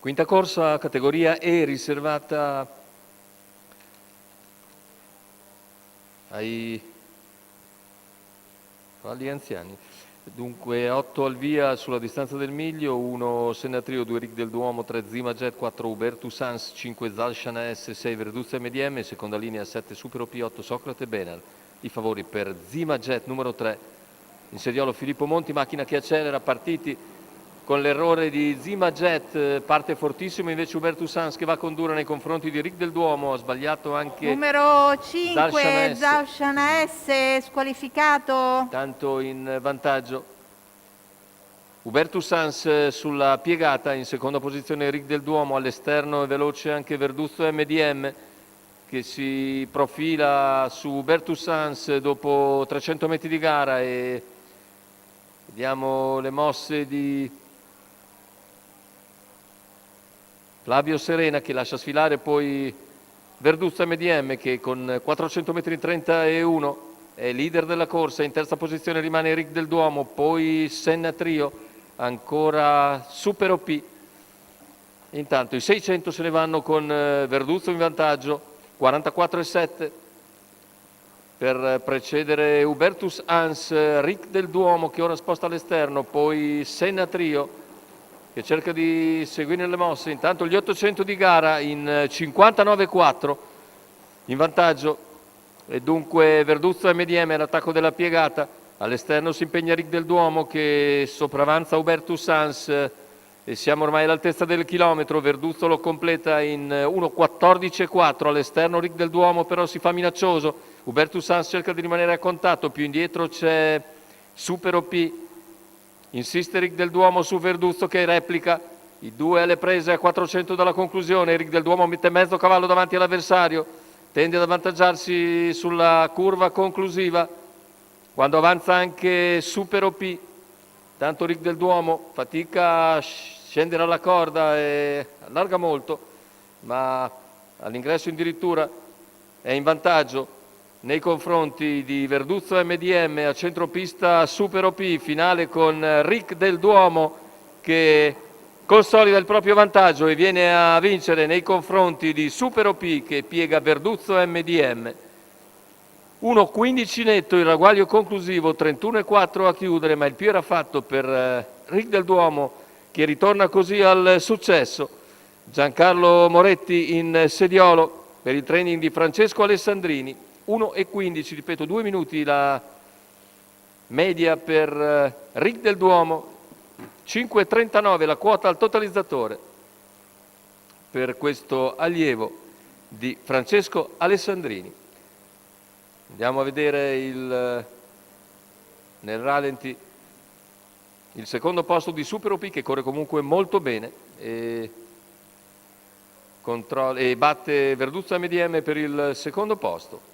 Quinta corsa, categoria E, riservata agli anziani. Dunque 8 al via sulla distanza del miglio, 1 Senatrio, 2 Ric del Duomo, 3 Zimajet, 4 Hubertus Sans, 5 Zalshana S, 6 Verduzza MDM, seconda linea 7 Supero P, 8 Socrate Benal. I favori per Zimajet numero 3, in sediolo Filippo Monti, macchina che accelera, partiti con l'errore di Zimajet, parte fortissimo invece Hubertus Sans che va a condurre nei confronti di Ric del Duomo, ha sbagliato anche numero 5 Zalshana S, Zalshana S, squalificato. tanto in vantaggio. Hubertus Sans sulla piegata, in seconda posizione Ric del Duomo, all'esterno è veloce anche Verduzzo MDM che si profila su Hubertus Sans dopo 300 metri di gara e vediamo le mosse di Flavio Serena che lascia sfilare poi Verduzzo MDM che con 400 metri in 31 è leader della corsa, in terza posizione rimane Ric del Duomo, poi Senna Trio, ancora Super OP. Intanto i 600 se ne vanno con Verduzzo in vantaggio, 44,7 per precedere Hubertus Hans, Ric del Duomo che ora sposta all'esterno, poi Senna Trio che cerca di seguire le mosse. Intanto gli 800 di gara in 59,4 in vantaggio e dunque Verduzzo MDM all'attacco della piegata, all'esterno si impegna Ric del Duomo che sopravanza Hubertus Hans e siamo ormai all'altezza del chilometro. Verduzzo lo completa in 1,14,4, all'esterno Ric del Duomo però si fa minaccioso, Hubertus Hans cerca di rimanere a contatto, più indietro c'è Super OP, insiste Ric del Duomo su Verduzzo che replica, i due alle prese a 400 dalla conclusione. Ric del Duomo mette mezzo cavallo davanti all'avversario, tende ad avvantaggiarsi sulla curva conclusiva quando avanza anche Super OP. Tanto Ric del Duomo fatica a scendere alla corda e allarga molto, ma all'ingresso addirittura è in vantaggio nei confronti di Verduzzo MDM, a centropista Super OP, finale con Ric del Duomo che consolida il proprio vantaggio e viene a vincere nei confronti di Super OP che piega Verduzzo MDM. 1,15 netto il ragguaglio conclusivo, 31,4 a chiudere, ma il più era fatto per Ric del Duomo che ritorna così al successo. Giancarlo Moretti in sediolo per il training di Francesco Alessandrini. 1,15, ripeto, 2 minuti la media per Ric del Duomo, 5,39 la quota al totalizzatore per questo allievo di Francesco Alessandrini. Andiamo a vedere nel rallenti il secondo posto di Super OP che corre comunque molto bene e batte Verduzzo MDM per il secondo posto.